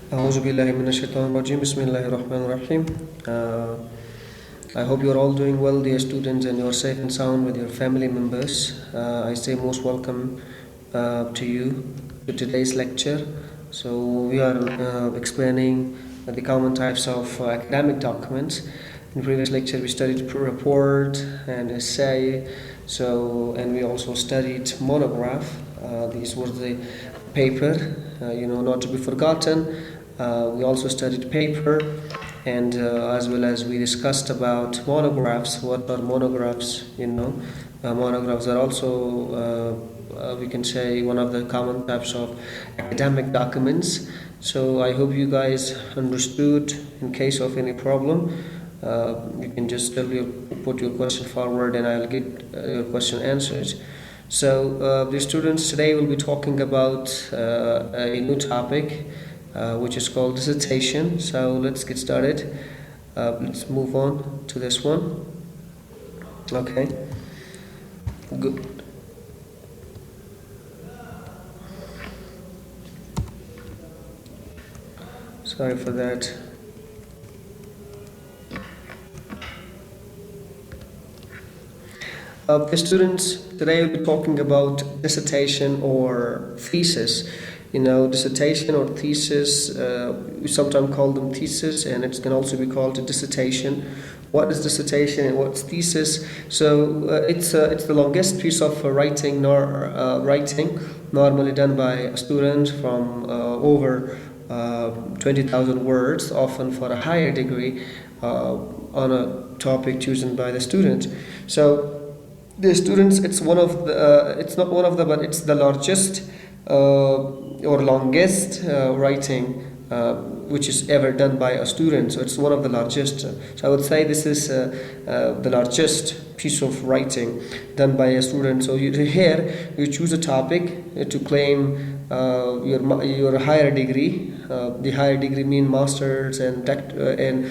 أعوذ بالله من الشيطان الرجيم بسم الله الرحمن الرحيم. I hope you're all doing well, dear students, and you're safe and sound with your family members. I say most welcome to you to today's lecture. So we are explaining the common types of academic documents. In previous lecture we studied report and essay, and we also studied monograph. These were the paper, not to be forgotten. We also studied paper, and as well as we discussed about monographs. What are monographs? Monographs are also we can say one of the common types of academic documents. So I hope you guys understood. In case of any problem, you can just put your question forward and I'll get your question answered. So the students, today will be talking about a new topic which is called dissertation. So let's get started. Let's move on to this one. Okay, good. Sorry for that. The students, today we'll be talking about dissertation or thesis. Dissertation or thesis, we sometimes call them thesis, and it can also be called a dissertation. What is dissertation and what's thesis? So it's the longest piece of writing normally done by a student from over 20,000 words, often for a higher degree, on a topic chosen by the student. So the students, it's not one of the, but it's the largest or longest writing which is ever done by a student. So it's one of the largest. So I would say this is the largest piece of writing done by a student. So here you choose a topic to claim your higher degree. The higher degree mean masters and doctorate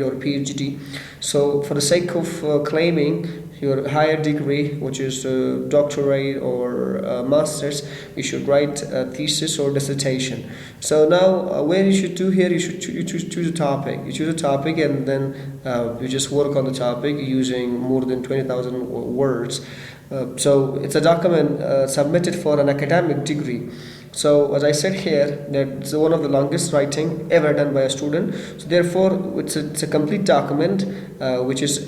or PhD. So for the sake of claiming your higher degree, which is doctorate or masters, you should write a thesis or dissertation. So now where you should do here, you should choose a topic. You choose a topic and then you just work on the topic using more than 20,000 words. So it's a document submitted for an academic degree. So as I said here, that it's one of the longest writing ever done by a student. So therefore, it's a complete document which is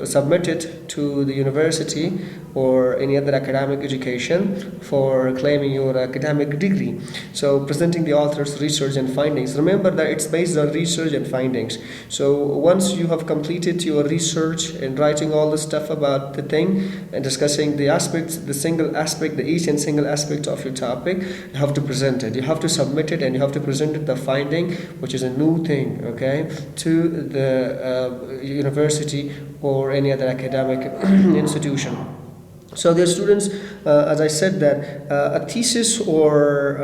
submitted to the university or any other academic education for claiming your academic degree. So presenting the author's research and findings. Remember that it's based on research and findings. So once you have completed your research and writing all the stuff about the thing and discussing the aspects, each and single aspect of your topic, you have to present it. You have to submit it and you have to present it, the finding, which is a new thing, okay, to the university or any other academic institution. So dear students, as I said that a thesis or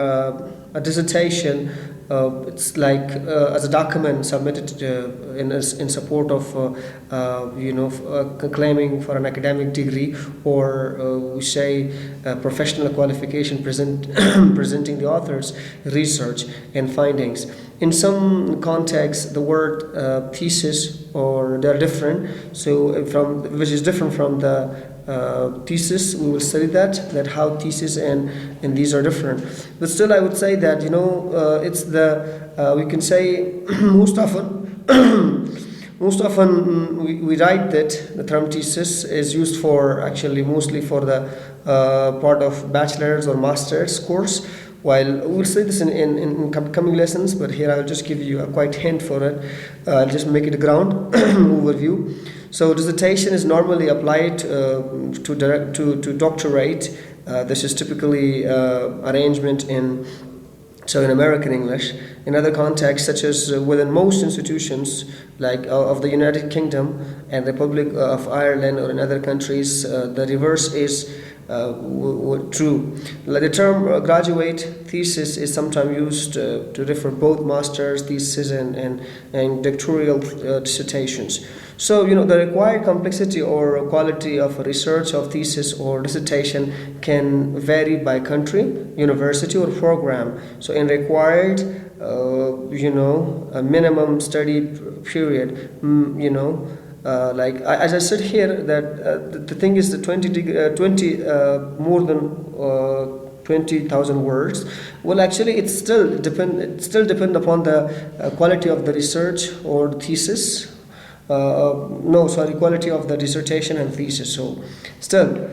a dissertation, it's like as a document submitted in support of claiming for an academic degree, or we say professional qualification presenting the author's research and findings. In some contexts, the word thesis, or they're different. So which is different from the thesis. We will study that how thesis and these are different. But still, I would say that it's the we can say most often we write that the term thesis is used for actually mostly for the part of bachelor's or master's course. While we'll say this in coming lessons, but here I'll just give you a quite hint for it. I'll just make it a ground overview. So dissertation is normally applied to doctorate. This is typically arrangement in American English. In other contexts, such as within most institutions like of the United Kingdom and the Republic of Ireland, or in other countries, the reverse is true. Like the term graduate thesis is sometimes used to refer both master's thesis and doctoral dissertations. So, the required complexity or quality of research of thesis or dissertation can vary by country, university, or program. So, in required, a minimum study period, as I said here, that the thing is the 20 more than 20,000 words. Well, actually, it still depend upon the quality of the research or thesis. Quality of the dissertation and thesis. So, still,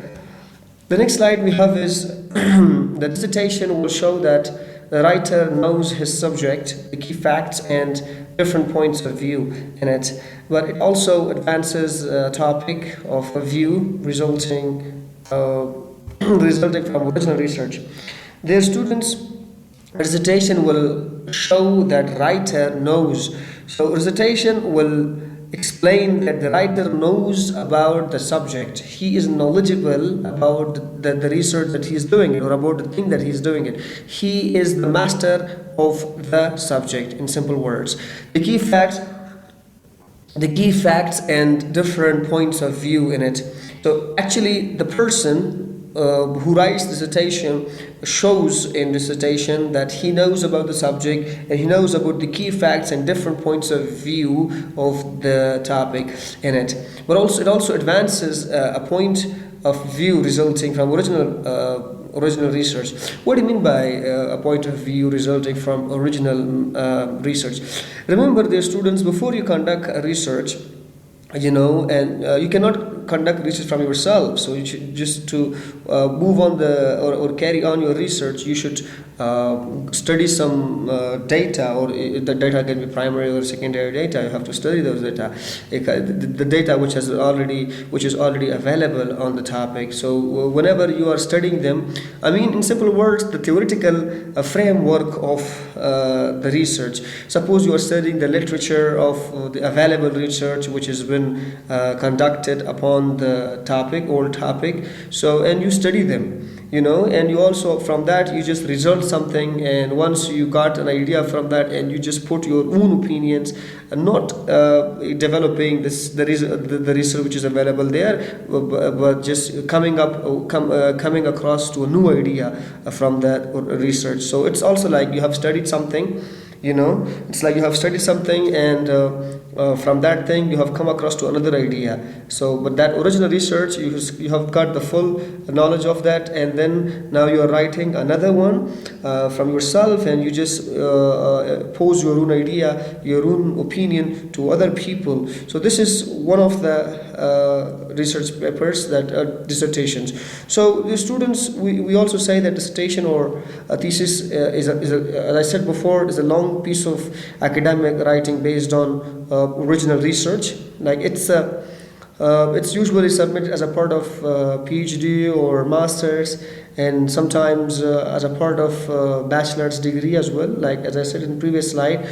the next slide we have is the dissertation will show that the writer knows his subject, the key facts, and different points of view in it. But it also advances a topic of a view resulting from original research. Their students' dissertation will show that writer knows. So, dissertation will explain that the writer knows about the subject. He is knowledgeable about the research that he is doing or about the thing that he is doing it. He is the master of the subject, in simple words. The key facts and different points of view in it. So actually the person who writes dissertation shows in dissertation that he knows about the subject and he knows about the key facts and different points of view of the topic in it. But also it also advances a point of view resulting from original research. What do you mean by a point of view resulting from original research? Remember, dear students, before you conduct a research, you cannot conduct research from yourself. So you should just to move on or carry on your research, you should study some data, or the data can be primary or secondary data. You have to study those data, the data which is already available on the topic. So whenever you are studying them, in simple words, the theoretical framework of the research. Suppose you are studying the literature of the available research which has been conducted upon the topic, so, and you study them, and you also from that you just result something, and once you got an idea from that, and you just put your own opinions, and not developing the research which is available there, but just coming across to a new idea from that research. So it's also like you have studied something. It's like you have studied something, and from that thing you have come across to another idea. So, but that original research, you have got the full knowledge of that, and then now you are writing another one from yourself, and you just pose your own idea, your own opinion to other people. So this is one of the research papers that are dissertations. So the students, we also say that dissertation or a thesis is as I said before, is a long piece of academic writing based on original research. Like it's usually submitted as a part of PhD or master's, and sometimes as a part of bachelor's degree as well. Like as I said in the previous slide,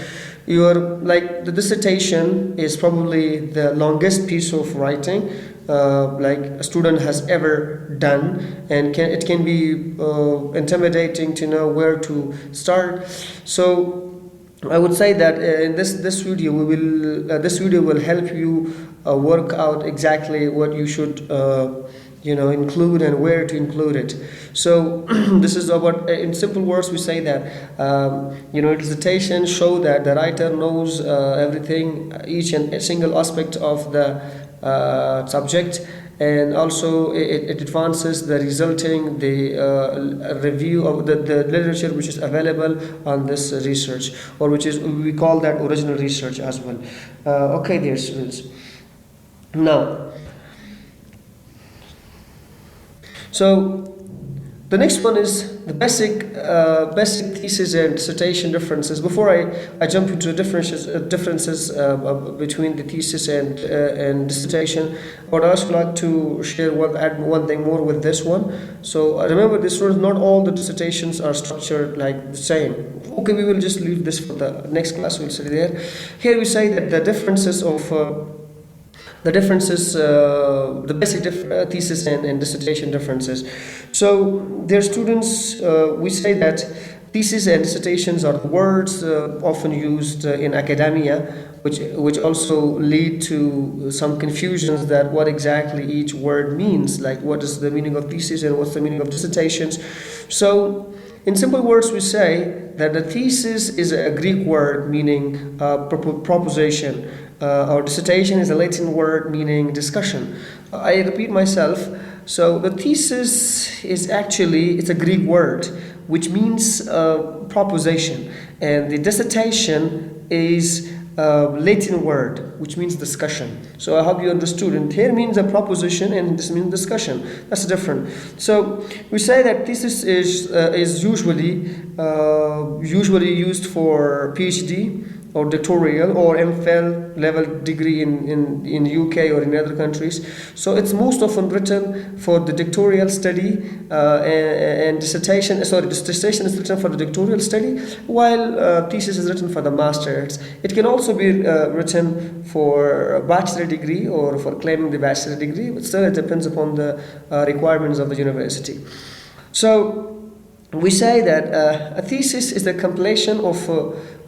the dissertation is probably the longest piece of writing like a student has ever done, and it can be intimidating to know where to start. So I would say that in this video will help you work out exactly what you should include and where to include it. So this is about, in simple words, we say that dissertation show that the writer knows everything, each and single aspect of the subject, and also it advances the resulting review of the literature which is available on this research, or we call that original research as well. Okay, dear students. Now, so the next one is the basic thesis and dissertation differences. Before I jump into differences between the thesis and dissertation, I would also like to add one thing more with this one. So remember, this one, not all the dissertations are structured like the same. Okay, we will just leave this for the next class. We'll study there. Here we say that the differences of the differences, the basic thesis and dissertation differences. So their students, we say that thesis and dissertations are words often used in academia, which also lead to some confusions that what exactly each word means, like what is the meaning of thesis and what's the meaning of dissertations. So in simple words, we say that the thesis is a Greek word meaning proposition. Our dissertation is a Latin word meaning discussion. I repeat myself. So the thesis is actually, it's a Greek word which means proposition, and the dissertation is a Latin word which means discussion. So I hope you understood. And here means a proposition and this means discussion. That's different. So we say that thesis is usually used for PhD or doctoral or MPhil level degree in UK or in other countries. So it's most often written for the doctoral study and dissertation. Sorry, dissertation is written for the doctoral study, while thesis is written for the master's. It can also be written for a bachelor degree or for claiming the bachelor degree, but still it depends upon the requirements of the university. So we say that a thesis is the compilation of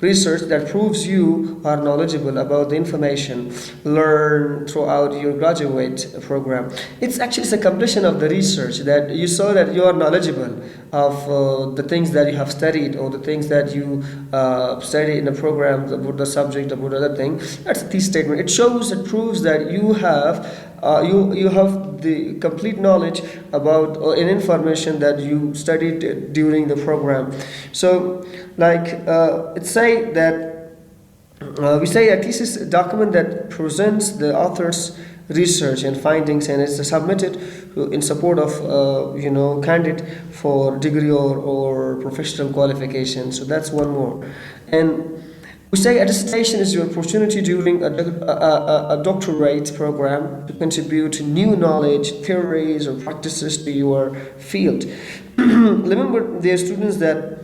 research that proves you are knowledgeable about the information learned throughout your graduate program. It's actually a completion of the research that you saw that you are knowledgeable of the things that you have studied or the things that you study in the program about the subject, about other thing. That's a thesis statement. It proves that you have the complete knowledge about an information that you studied during the program. So we say a thesis document that presents the author's research and findings, and it's submitted in support of candidate for degree or professional qualification. So that's one more. And we say a dissertation is your opportunity during a doctorate program to contribute new knowledge, theories, or practices to your field. Remember, there are students that.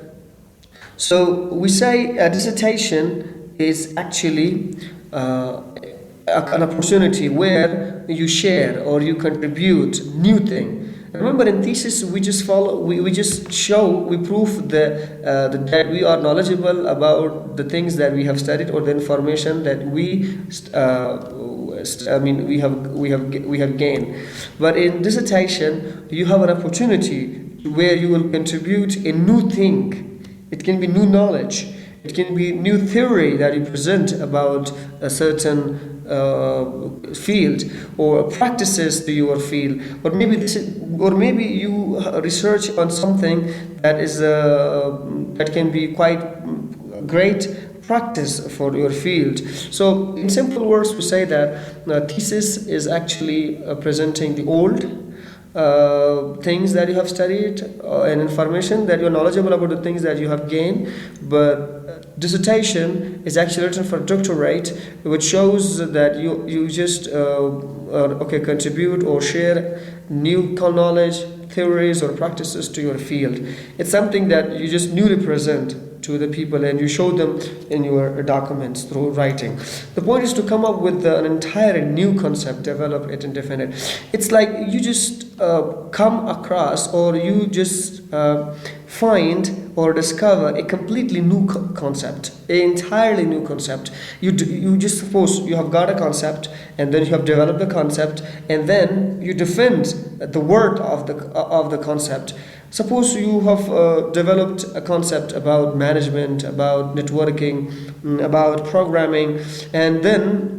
So we say a dissertation is actually an opportunity where you share or you contribute new thing. Remember, in thesis we just prove that we are knowledgeable about the things that we have studied or the information that we have gained. But in dissertation, you have an opportunity where you will contribute a new thing. It can be new knowledge. It can be new theory that you present about a certain field or practices to your field, or maybe you research on something that is that can be quite great practice for your field. So in simple words, we say that thesis is actually presenting the old things that you have studied and information that you're knowledgeable about the things that you have gained. But dissertation is actually written for doctorate, which shows that you just contribute or share new knowledge, theories, or practices to your field. It's something that you just newly present to the people and you show them in your documents through writing. The point is to come up with an entire new concept, develop it and define it. It's like you just come across or you just find or discover a completely new concept, an entirely new concept. You just suppose you have got a concept and then you have developed the concept and then you defend the word of the concept. Suppose you have developed a concept about management, about networking, about programming, and then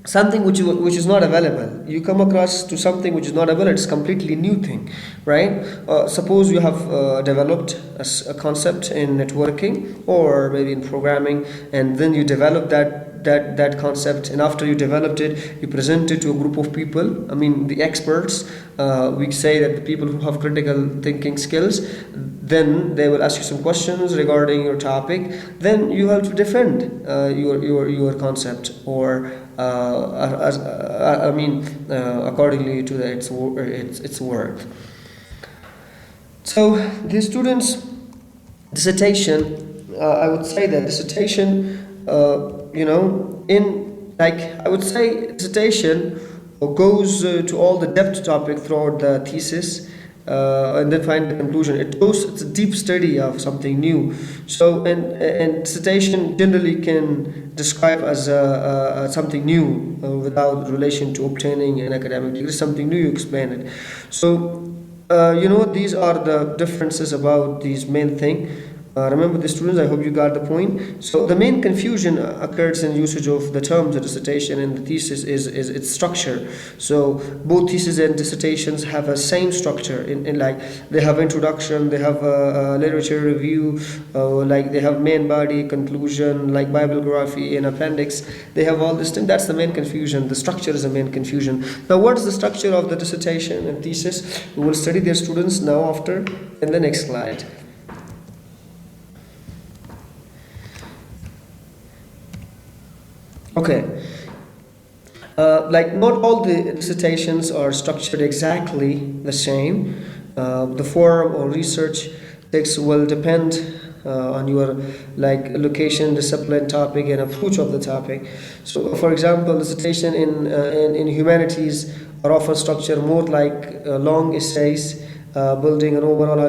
something which is not available. You come across to something which is not available. It's completely new thing, right? Suppose you have developed a concept in networking or maybe in programming, and then you develop that concept, and after you developed it, you present it to a group of people. I mean, the experts. We say that the people who have critical thinking skills, then they will ask you some questions regarding your topic. Then you have to defend your concept, or accordingly to its worth. So the students' dissertation, I would say that dissertation, dissertation or goes to all the depth topic throughout the thesis, and then find the conclusion. It's a deep study of something new. So, and dissertation generally can describe as something new without relation to obtaining an academic degree. Something new, you explain it. So, these are the differences about these main thing. Remember the students, I hope you got the point. So the main confusion occurs in usage of the terms of dissertation and the thesis is its structure. So both theses and dissertations have a same structure in like they have introduction, they have a literature review, like they have main body, conclusion, like bibliography and appendix. They have all this thing. That's the main confusion. The structure is the main confusion. Now what is the structure of the dissertation and thesis? We will study their students now after in the next slide. Okay, like not all the dissertations are structured exactly the same. The form or research text will depend on your like location, discipline, topic, and approach of the topic. So, for example, dissertation in humanities are often structured more like long essays, building an overall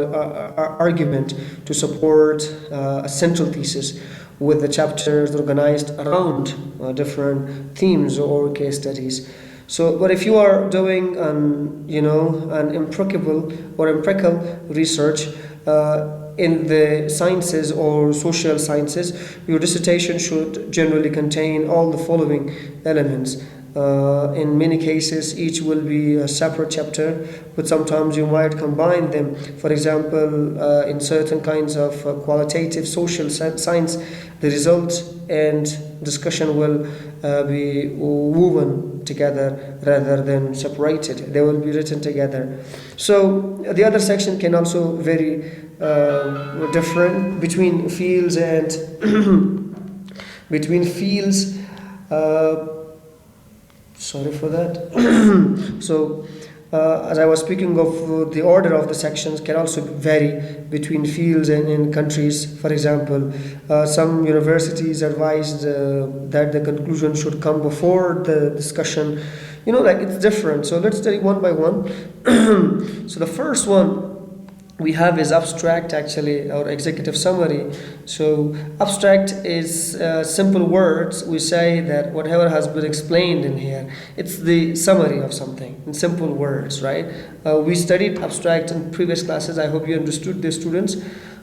argument to support a central thesis, with the chapters organized around different themes or case studies. So, but if you are doing an empirical research in the sciences or social sciences, your dissertation should generally contain all the following elements. In many cases, each will be a separate chapter, but sometimes you might combine them. For example, in certain kinds of qualitative social science, the results and discussion will be woven together rather than separated. They will be written together. So the other section can also vary different between fields and between fields. Sorry for that. So, as I was speaking of, the order of the sections can also vary between fields and in countries. For example, some universities advised that the conclusion should come before the discussion. Like it's different. So let's study one by one. So the first one we have is abstract, actually, or executive summary. So abstract is simple words. We say that whatever has been explained in here, it's the summary of something in simple words, right? We studied abstract in previous classes. I hope you understood this, students.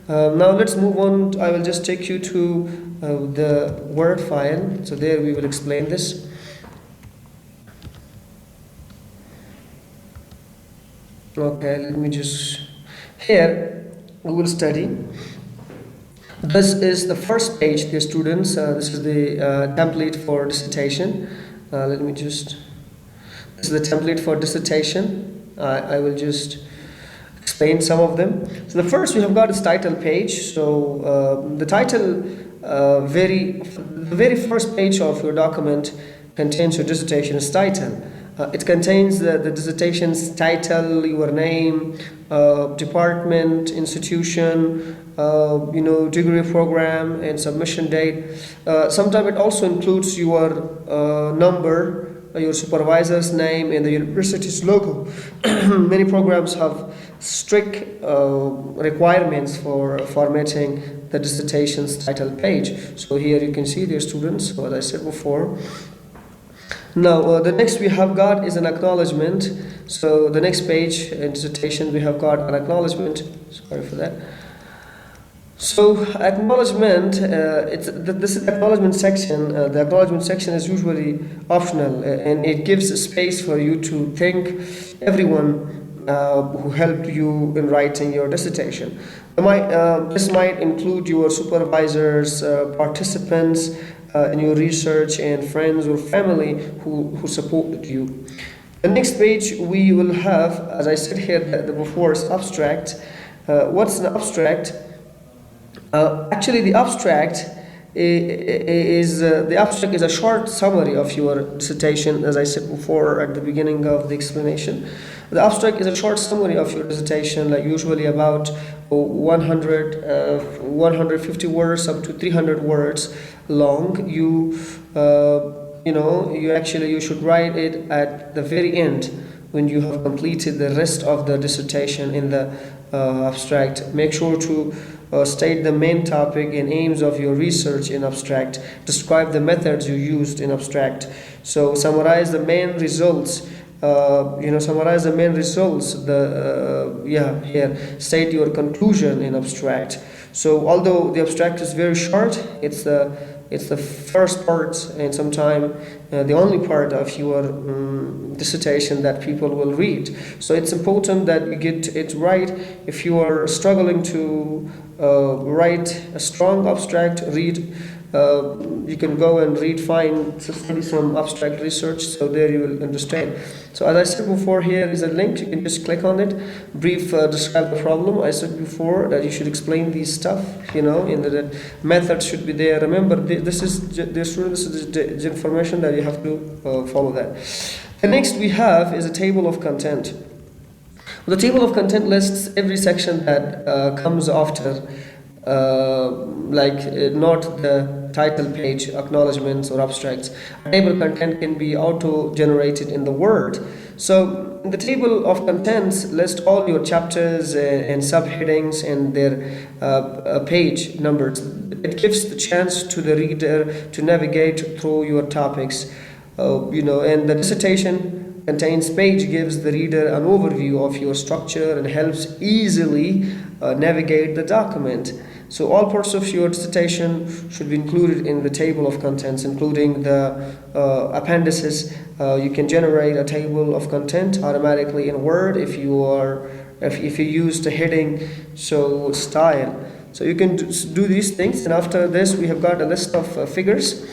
Now let's move on. I will just take you to the Word file. So there we will explain this. Okay, let me just... Here we will study. This is the first page, dear students. This is the template for dissertation. This is the template for dissertation. I will just explain some of them. So the first we have got is title page. So the title, the very first page of your document contains your dissertation's title. It contains the dissertation's title, your name, department, institution, degree program, and submission date. Sometimes it also includes your number, your supervisor's name, and the university's logo. Many programs have strict requirements for formatting the dissertation's title page. So here you can see, dear students, what I said before. Now, the next we have got is an acknowledgement. So the next page in dissertation we have got an acknowledgement. Sorry for that. So acknowledgement, this is the acknowledgement section. The acknowledgement section is usually optional, and it gives a space for you to thank everyone who helped you in writing your dissertation. This might include your supervisors, participants in your research, and friends or family who supported you. The next page we will have, as I said here before, is abstract. What's an abstract? Actually, the abstract is a short summary of your dissertation, as I said before at the beginning of the explanation. The abstract is a short summary of your dissertation, like usually about 150 words up to 300 words long. You you should write it at the very end when you have completed the rest of the dissertation in the abstract. Make sure to state the main topic and aims of your research in abstract. Describe the methods you used in abstract. So summarize the main results. Summarize the main results. Here state your conclusion in abstract. So although the abstract is very short, it's the first part and sometimes the only part of your dissertation that people will read. So it's important that you get it right. If you are struggling to write a strong abstract, you can go and study some abstract research, so there you will understand. So as I said before, here is a link, you can just click on it. Brief describe the problem. I said before that you should explain these stuff, in the method should be there. Remember, this is the information that you have to follow that. The next we have is a table of content. The table of content lists every section that comes after, not the title page, acknowledgements, or abstracts. A table content can be auto-generated in the Word. So the table of contents lists all your chapters and subheadings and their page numbers. It gives the chance to the reader to navigate through your topics. And the dissertation contains page gives the reader an overview of your structure and helps easily navigate the document. So all parts of your dissertation should be included in the table of contents, including the appendices. You can generate a table of content automatically in Word if you use the heading style. So you can do these things, and after this we have got a list of figures.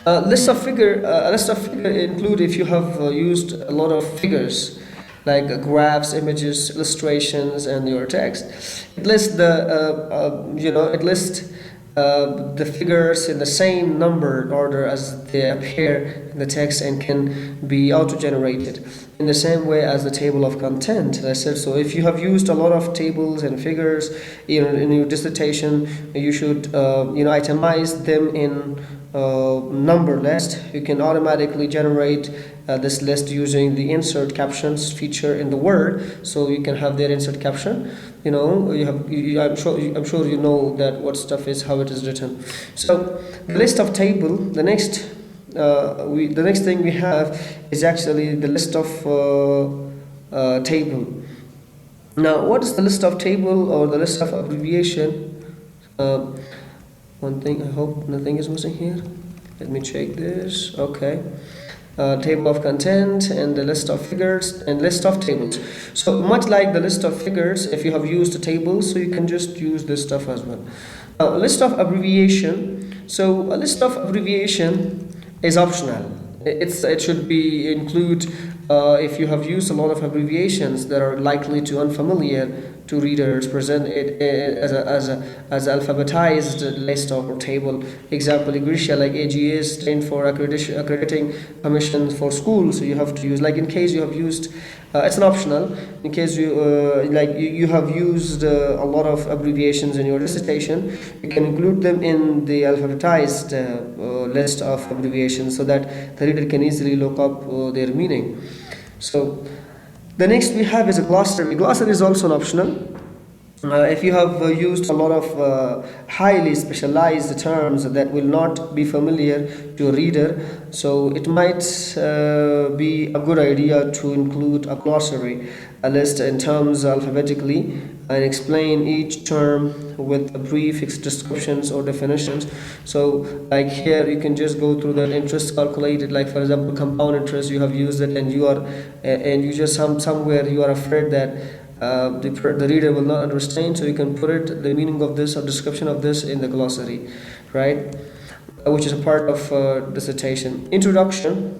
A list of figure include if you have used a lot of figures, like graphs, images, illustrations, and your text. It lists the figures in the same numbered order as they appear in the text and can be auto-generated in the same way as the table of content, as I said. So if you have used a lot of tables and figures in your dissertation, you should itemize them in number list. You can automatically generate this list using the insert captions feature in the Word, so you can have their insert caption. I'm sure you know that what stuff is, how it is written. So the list of table. The next thing we have is actually the list of table. Now, what is the list of table or the list of abbreviation? One thing, I hope nothing is missing here. Let me check this. Okay. Table of content and the list of figures and list of tables. So much like the list of figures, if you have used a table, so you can just use this stuff as well. A list of abbreviation. So a list of abbreviation is optional. It should be include if you have used a lot of abbreviations that are likely to unfamiliar to readers, present it as an alphabetized list or table. Example, Grisha, like AGA stand for accrediting commission for schools. So you have to use, like in case you have used, it's an optional. In case you have used a lot of abbreviations in your dissertation, you can include them in the alphabetized list of abbreviations so that the reader can easily look up their meaning. So the next we have is a glossary. Glossary is also an optional. If you have used a lot of highly specialized terms that will not be familiar to a reader, so it might be a good idea to include a glossary, a list in terms alphabetically, and explain each term with brief descriptions or definitions. So like here you can just go through that interest calculated, like for example compound interest, you have used it and you just somewhere you are afraid that the reader will not understand, so you can put the meaning of this or description of this in the glossary, right? Which is a part of dissertation. Introduction.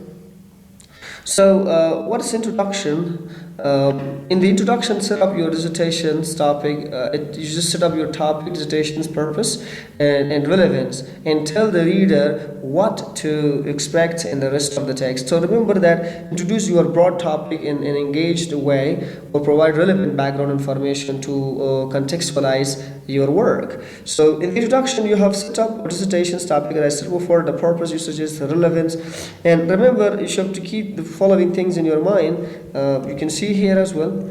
So what is introduction? In the introduction, set up your dissertation's topic. You just set up your topic, dissertation's purpose, and relevance, and tell the reader what to expect in the rest of the text. So remember that introduce your broad topic in an engaged way, or provide relevant background information to contextualize your work. So in the introduction, you have set up a dissertation's topic, as I said before, the purpose, usages, the relevance, and remember you have to keep the following things in your mind. You can see here as well.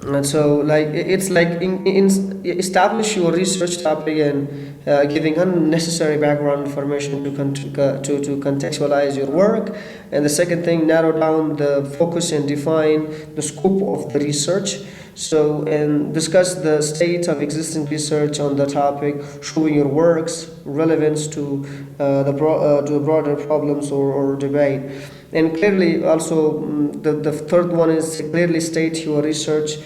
And so, like, it's like establish your research topic and giving unnecessary background information to contextualize your work. And the second thing, narrow down the focus and define the scope of the research. So, and discuss the state of existing research on the topic, showing your work's relevance to the broader problems or debate. And clearly also the third one is clearly state your research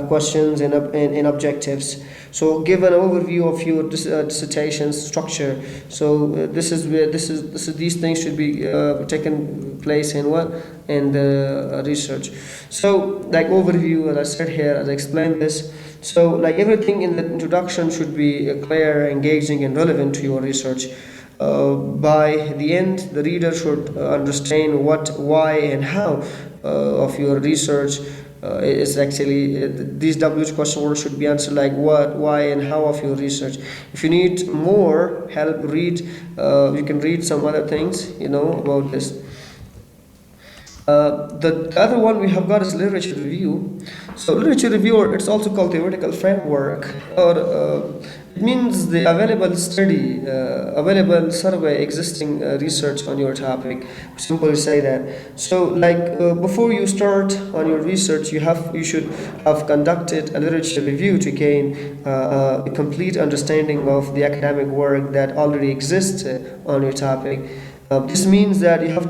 questions and objectives. So give an overview of your dissertation structure. So this is where these things should be taken place in the research. So like overview, as I said here, as I explained this. So like everything in the introduction should be clear, engaging, and relevant to your research. By the end, the reader should understand what, why, and how of your research is actually these WH question words should be answered like what, why, and how of your research. If you need more help, you can read some other things about this. The other one we have got is literature review. So literature review, it's also called theoretical framework, or it means the available study, available survey, existing research on your topic. Simply say that. So, like before you start on your research, you should have conducted a literature review to gain a complete understanding of the academic work that already exists on your topic. This means that you have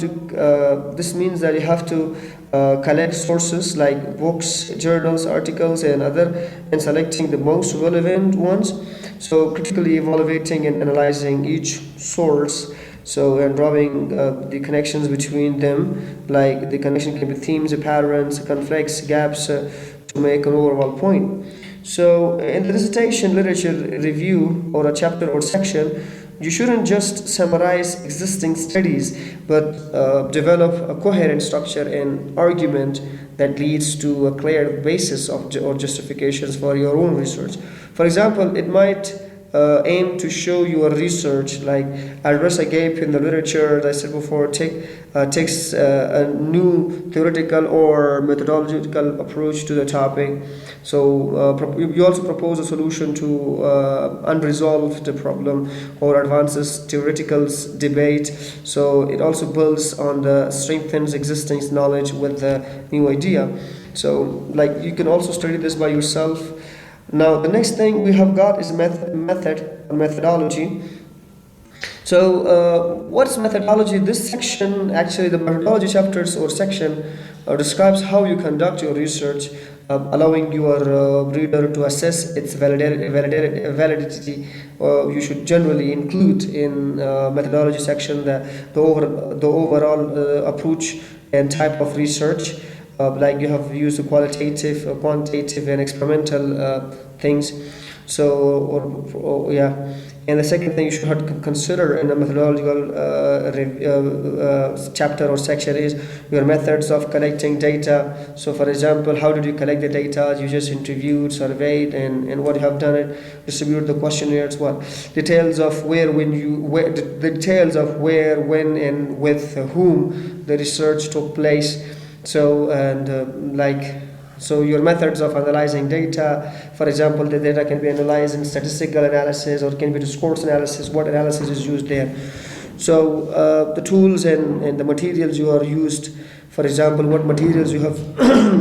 to collect sources like books, journals, articles, and selecting the most relevant ones. So critically evaluating and analyzing each source. So and drawing the connections between them, like the connection can be themes, patterns, conflicts, gaps, to make an overall point. So in the dissertation literature review or a chapter or section, you shouldn't just summarize existing studies, but develop a coherent structure and argument that leads to a clear basis or justifications for your own research. For example, it might aim to show your research, like address a gap in the literature, as I said before, takes a new theoretical or methodological approach to the topic. So you also propose a solution to unresolved problem or advances theoretical debate. So it also builds on strengthens existing knowledge with the new idea. So like you can also study this by yourself. Now the next thing we have got is methodology. So what's methodology? This section, actually the methodology chapters or section describes how you conduct your research, allowing your reader to assess its validity. You should generally include in methodology section the overall approach and type of research. Like you have used the qualitative, quantitative, and experimental things. So, yeah. And the second thing you should have to consider in a methodological chapter or section is your methods of collecting data. So, for example, how did you collect the data? You just interviewed, surveyed, and what you have done it, distributed the questionnaires. What details of where, details of where, when, and with whom the research took place. So so your methods of analyzing data, for example, the data can be analyzed in statistical analysis or can be discourse analysis. What analysis is used there? So the tools and the materials you are used. For example, what materials you have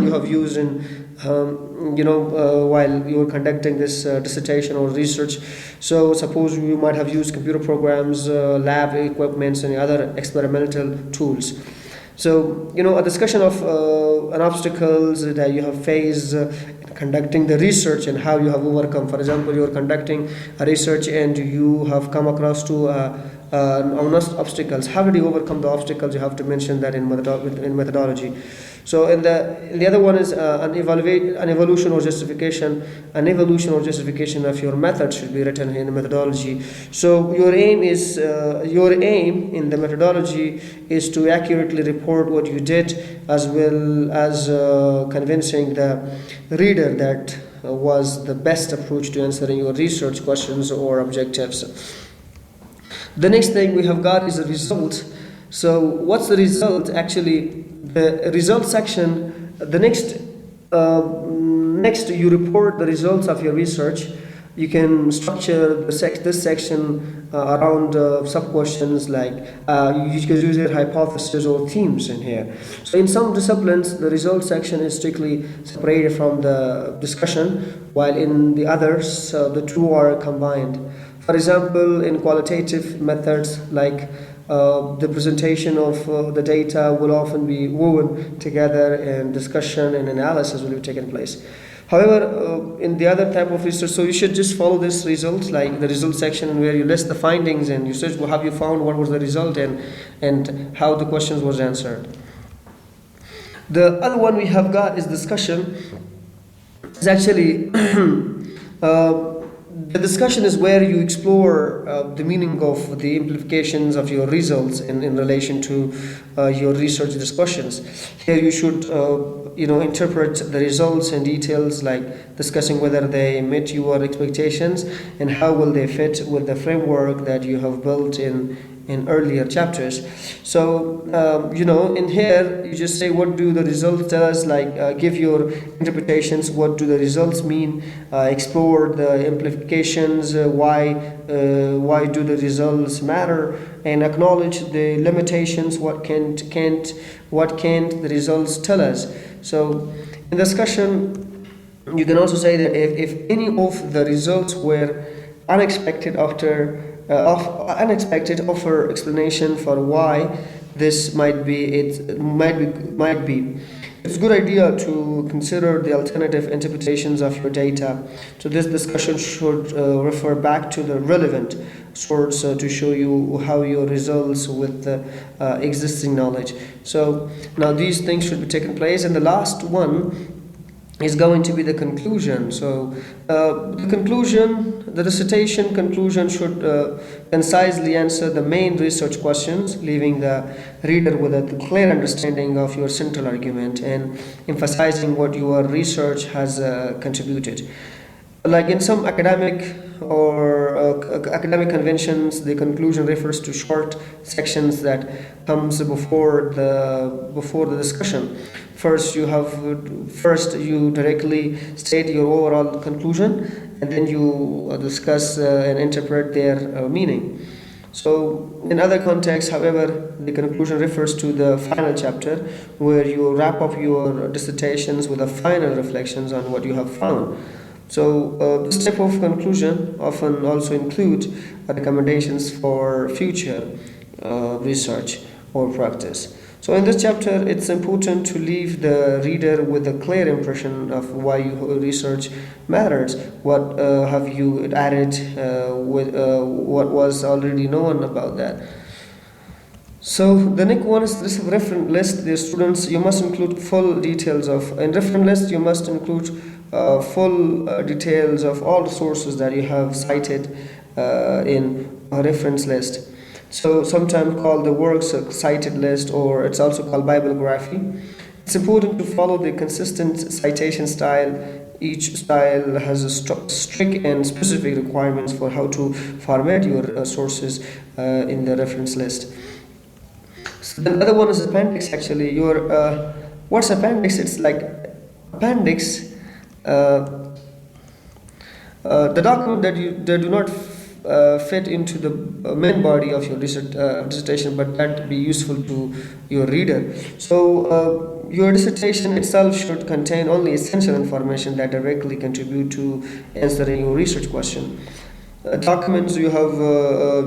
you have used in while you are conducting this dissertation or research. So suppose you might have used computer programs, lab equipments, and other experimental tools. So, a discussion of obstacles that you have faced in conducting the research and how you have overcome. For example, you are conducting a research and you have come across to obstacles. How did you overcome the obstacles? You have to mention that in methodology. So in the other one is an evaluation or justification. An evaluation or justification of your method should be written in the methodology. So your aim in the methodology is to accurately report what you did, as well as convincing the reader that was the best approach to answering your research questions or objectives. The next thing we have got is the result. So what's the result? Actually, the result section, the next you report the results of your research. You can structure this section around sub-questions, like you can use your hypothesis or themes in here. So in some disciplines, the result section is strictly separated from the discussion, while in the others, the two are combined. For example, in qualitative methods, like the presentation of the data will often be woven together, and discussion and analysis will be taking place. However, in the other type of research, so you should just follow this result, like the result section where you list the findings and you search, well, have you found what was the result, and how the questions was answered. The other one we have got is discussion. It's actually the discussion is where you explore the meaning of the implications of your results in relation to your research discussions. Here you should interpret the results in details, like discussing whether they met your expectations and how will they fit with the framework that you have built in earlier chapters. So in here you just say, what do the results tell us, like give your interpretations, what do the results mean, explore the implications, why do the results matter, and acknowledge the limitations, what can't the results tell us. So in discussion you can also say that if any of the results were unexpected, offer explanation for why this might be. It's a good idea to consider the alternative interpretations of your data. So this discussion should refer back to the relevant source to show you how your results with the existing knowledge. So now these things should be taking place, and the last one is going to be the conclusion. So the dissertation conclusion should concisely answer the main research questions, leaving the reader with a clear understanding of your central argument and emphasizing what your research has contributed. Like in some academic conventions, the conclusion refers to short sections that comes before the discussion. First you directly state your overall conclusion, and then you discuss and interpret their meaning. So in other contexts, however, the conclusion refers to the final chapter, where you wrap up your dissertations with a final reflections on what you have found. So this type of conclusion often also includes recommendations for future research or practice. So in this chapter, it's important to leave the reader with a clear impression of why your research matters, what have you added, what was already known about that. So the next one is this reference list. The students, you must include full details of, in reference list you must include full details of all the sources that you have cited in a reference list. So sometimes called the works cited list, or it's also called bibliography. It's important to follow the consistent citation style. Each style has a strict and specific requirements for how to format your sources in the reference list. So the other one is appendix. Actually, what's appendix? It's like appendix. The document that do not fit into the main body of your dissertation, but that be useful to your reader. So your dissertation itself should contain only essential information that directly contribute to answering your research question. Documents you have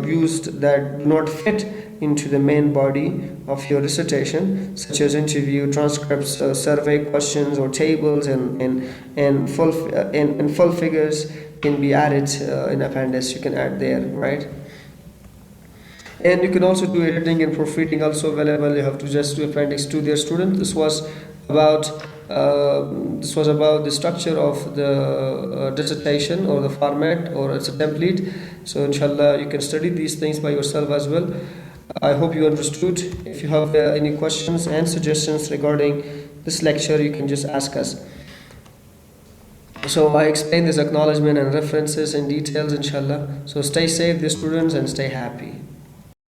used that do not fit into the main body of your dissertation, such as interview transcripts, survey questions, or tables, and full figures, can be added in appendix. You can add there, right? And you can also do editing and proofreading, also available. You have to just do appendix to their student. This was about this was about the structure of the dissertation or the format or it's a template. So inshallah you can study these things by yourself as well. I hope you understood. If you have any questions and suggestions regarding this lecture, you can just ask us. So I explained this acknowledgement and references in details inshallah. So stay safe dear students and stay happy.